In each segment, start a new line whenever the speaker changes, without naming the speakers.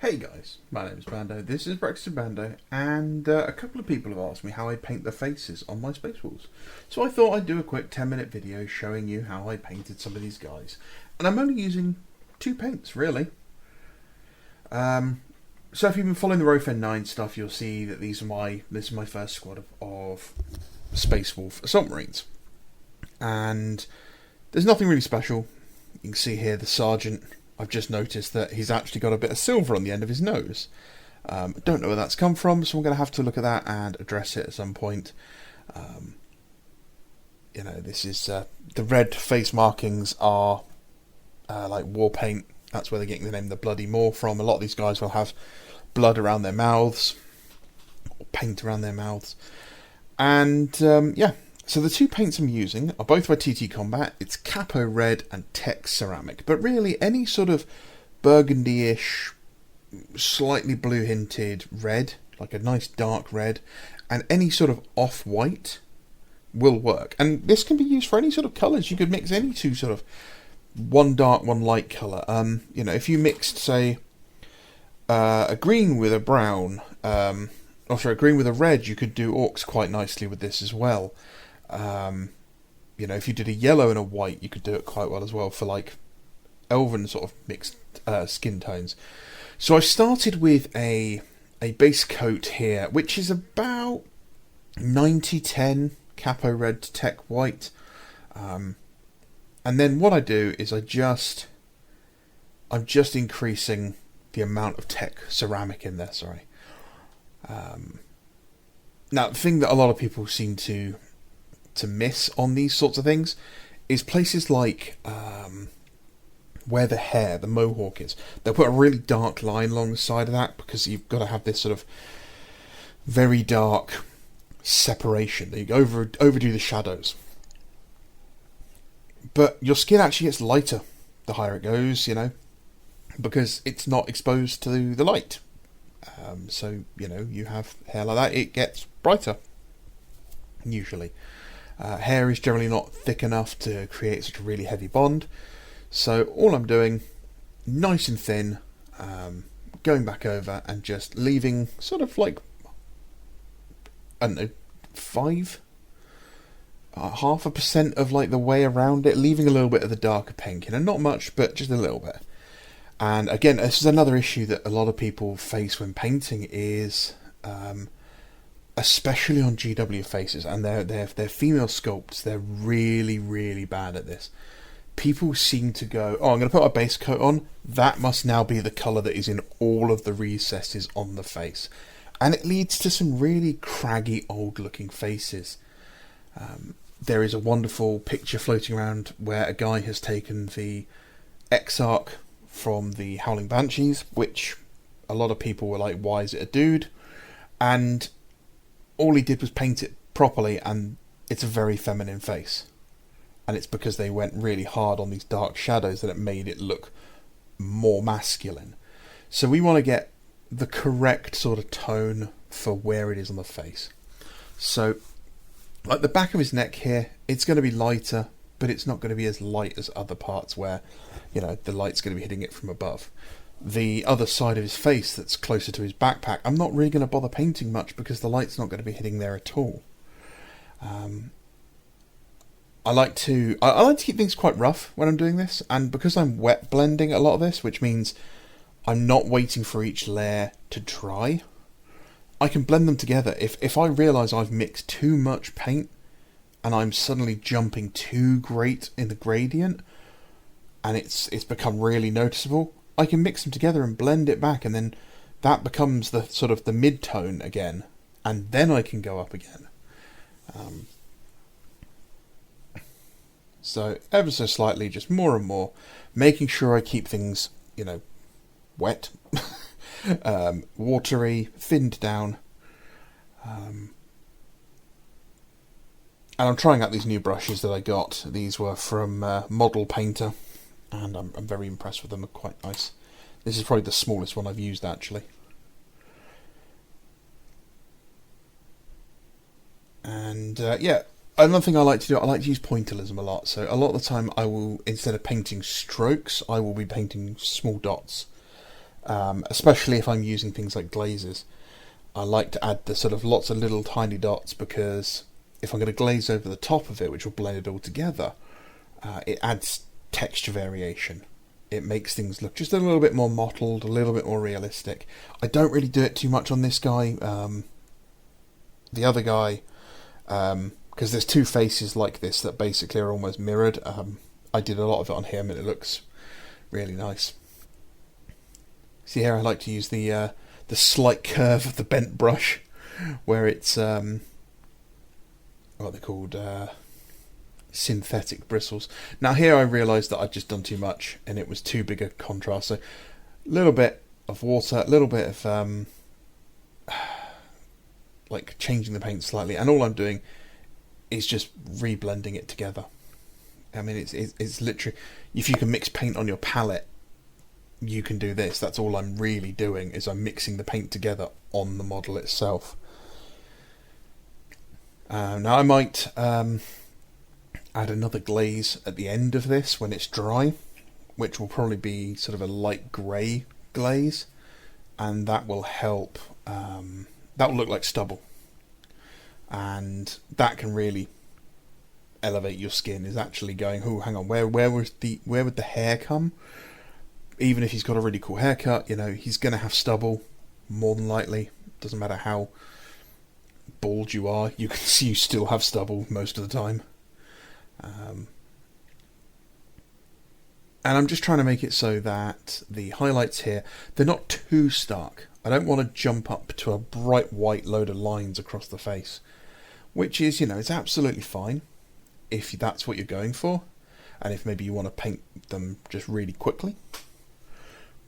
Hey guys, my name is Bando, this is Breakfast with Bando, and a couple of people have asked me how I paint the faces on my Space Wolves. So I thought I'd do a quick 10-minute video showing you how I painted some of these guys. And I'm only using two paints, really. So if you've been following the Rofen 9 stuff, you'll see that this is my first squad of Space Wolf Assault Marines. And there's nothing really special. You can see here the Sergeant. I've just noticed that he's actually got a bit of silver on the end of his nose. Don't know where that's come from, so I'm going to have to look at that and address it at some point. This is the red face markings are like war paint. That's where they're getting the name the Bloody Maw from. A lot of these guys will have blood around their mouths, or paint around their mouths. And so the two paints I'm using are both by TT Combat. It's Capo Red and Tech Ceramic. But really, any sort of burgundy-ish, slightly blue-hinted red, like a nice dark red, and any sort of off-white will work. And this can be used for any sort of colours. You could mix any two sort of one dark, one light colour. If you mixed, say, a green with a brown, a green with a red, you could do orcs quite nicely with this as well. If you did a yellow and a white, you could do it quite well as well for like elven sort of mixed skin tones. So I started with a base coat here, which is about 90-10 Capo Red to Tech White. And then what I do is I'm just increasing the amount of Tech Ceramic in there. Now, the thing that a lot of people seem to miss on these sorts of things is places like where the mohawk is. They'll put a really dark line along the side of that because you've got to have this sort of very dark separation. You overdo the shadows. But your skin actually gets lighter the higher it goes, because it's not exposed to the light. You have hair like that, it gets brighter, usually. Hair is generally not thick enough to create such a really heavy bond. So all I'm doing, nice and thin, going back over and just leaving sort of like, I don't know, 0.5% of like the way around it, leaving a little bit of the darker paint in, and not much, but just a little bit. And again, this is another issue that a lot of people face when painting is, especially on GW faces, and their female sculpts, they're really, really bad at this. People seem to go, I'm going to put a base coat on, that must now be the colour that is in all of the recesses on the face. And it leads to some really craggy, old-looking faces. There is a wonderful picture floating around where a guy has taken the Exarch from the Howling Banshees, which a lot of people were like, why is it a dude? And all he did was paint it properly, and it's a very feminine face. And it's because they went really hard on these dark shadows that it made it look more masculine. So we want to get the correct sort of tone for where it is on the face. So, like the back of his neck here, it's going to be lighter, but it's not going to be as light as other parts where, the light's going to be hitting it from above. The other side of his face that's closer to his backpack, I'm not really going to bother painting much because the light's not going to be hitting there at all. I like to keep things quite rough when I'm doing this, and because I'm wet blending a lot of this, which means I'm not waiting for each layer to dry, I can blend them together. If I realise I've mixed too much paint and I'm suddenly jumping too great in the gradient and it's become really noticeable, I can mix them together and blend it back, and then that becomes the sort of the mid-tone again, and then I can go up again. So ever so slightly, just more and more, making sure I keep things, wet, watery, thinned down. And I'm trying out these new brushes that I got. These were from Model Painter, and I'm very impressed with them. They're quite nice. This is probably the smallest one I've used, actually. And another thing I like to do, I like to use pointillism a lot. So a lot of the time I will, instead of painting strokes, I will be painting small dots. especially if I'm using things like glazes. I like to add the sort of lots of little tiny dots, because if I'm going to glaze over the top of it, which will blend it all together, it adds texture variation. It makes things look just a little bit more mottled, a little bit more realistic. I don't really do it too much on this guy. The other guy, because there's two faces like this that basically are almost mirrored. I did a lot of it on him, and it looks really nice. See here, I like to use the slight curve of the bent brush, where it's what they're called, synthetic bristles. Now here I realised that I'd just done too much, and it was too big a contrast. So a little bit of water, a little bit of like changing the paint slightly, and all I'm doing is just reblending it together. I mean, it's literally, if you can mix paint on your palette, you can do this. That's all I'm really doing, is I'm mixing the paint together on the model itself. Now I might add another glaze at the end of this when it's dry, which will probably be sort of a light grey glaze, and that will help. That will look like stubble, and that can really elevate your skin. Is actually going, oh, hang on, where would the hair come? Even if he's got a really cool haircut, you know, he's going to have stubble more than likely. Doesn't matter how bald you are, you can see you still have stubble most of the time. And I'm just trying to make it so that the highlights here, they're not too stark. I don't want to jump up to a bright white load of lines across the face, which is, you know, it's absolutely fine if that's what you're going for, and if maybe you want to paint them just really quickly.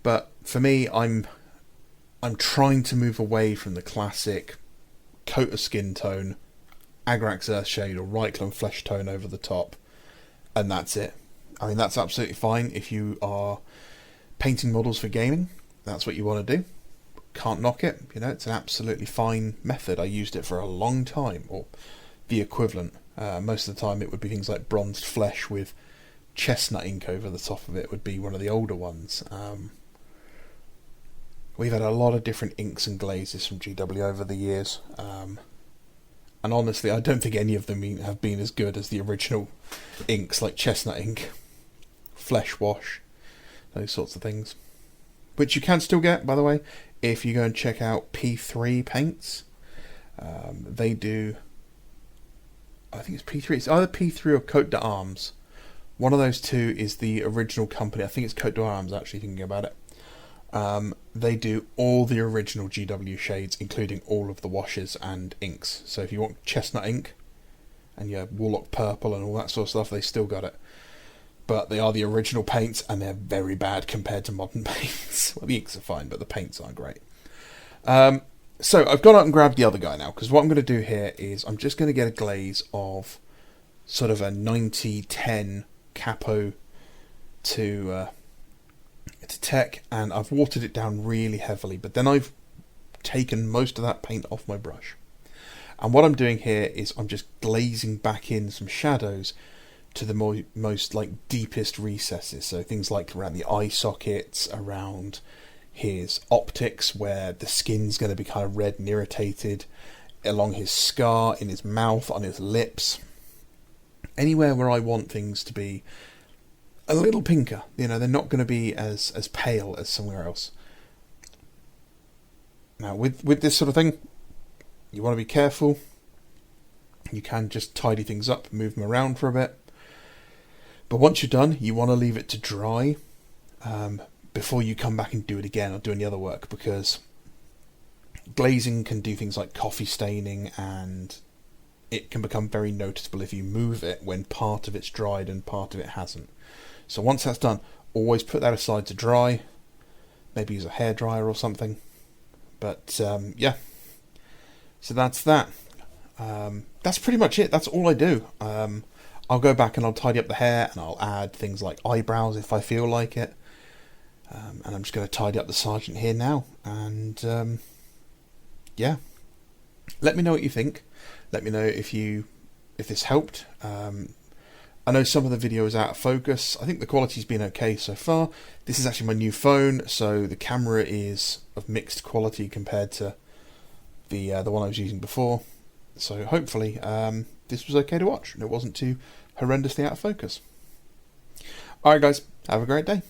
But for me, I'm trying to move away from the classic coat of skin tone, Agrax Earthshade or Rhydclone flesh tone over the top, and that's it. I mean, that's absolutely fine if you are painting models for gaming. That's what you want to do. Can't knock it. You know, it's an absolutely fine method. I used it for a long time, or the equivalent. Most of the time it would be things like bronzed flesh with chestnut ink over the top of it, would be one of the older ones. We've had a lot of different inks and glazes from GW over the years, and honestly I don't think any of them have been as good as the original inks, like chestnut ink, flesh wash, those sorts of things, which you can still get, by the way, if you go and check out P3 paints. They do, I think it's P3, it's either P3 or Cote d'Armes. One of those two is the original company. I think it's Cote d'Armes, actually, thinking about it. They do all the original GW shades, including all of the washes and inks. So if you want chestnut ink and your Warlock purple and all that sort of stuff, they still got it. But they are the original paints, and they're very bad compared to modern paints. Well, the inks are fine, but the paints aren't great. So I've gone out and grabbed the other guy now, because what I'm going to do here is I'm just going to get a glaze of sort of a 90-10 capo to tech, and I've watered it down really heavily, but then I've taken most of that paint off my brush. And what I'm doing here is I'm just glazing back in some shadows to the most like deepest recesses, so things like around the eye sockets, around his optics where the skin's going to be kind of red and irritated, along his scar, in his mouth, on his lips, anywhere where I want things to be a little pinker. You know, they're not going to be as pale as somewhere else. Now with this sort of thing, you want to be careful. You can just tidy things up, move them around for a bit. But once you're done, you want to leave it to dry before you come back and do it again or do any other work, because glazing can do things like coffee staining, and it can become very noticeable if you move it when part of it's dried and part of it hasn't. So once that's done, always put that aside to dry. Maybe use a hairdryer or something. But yeah, so that's that. That's pretty much it. That's all I do. I'll go back and I'll tidy up the hair, and I'll add things like eyebrows if I feel like it. And I'm just going to tidy up the sergeant here now. And yeah, let me know what you think. Let me know if this helped. I know some of the video is out of focus. I think the quality's been okay so far. This is actually my new phone, so the camera is of mixed quality compared to the one I was using before. So hopefully this was okay to watch and it wasn't too horrendously out of focus. Alright guys, have a great day.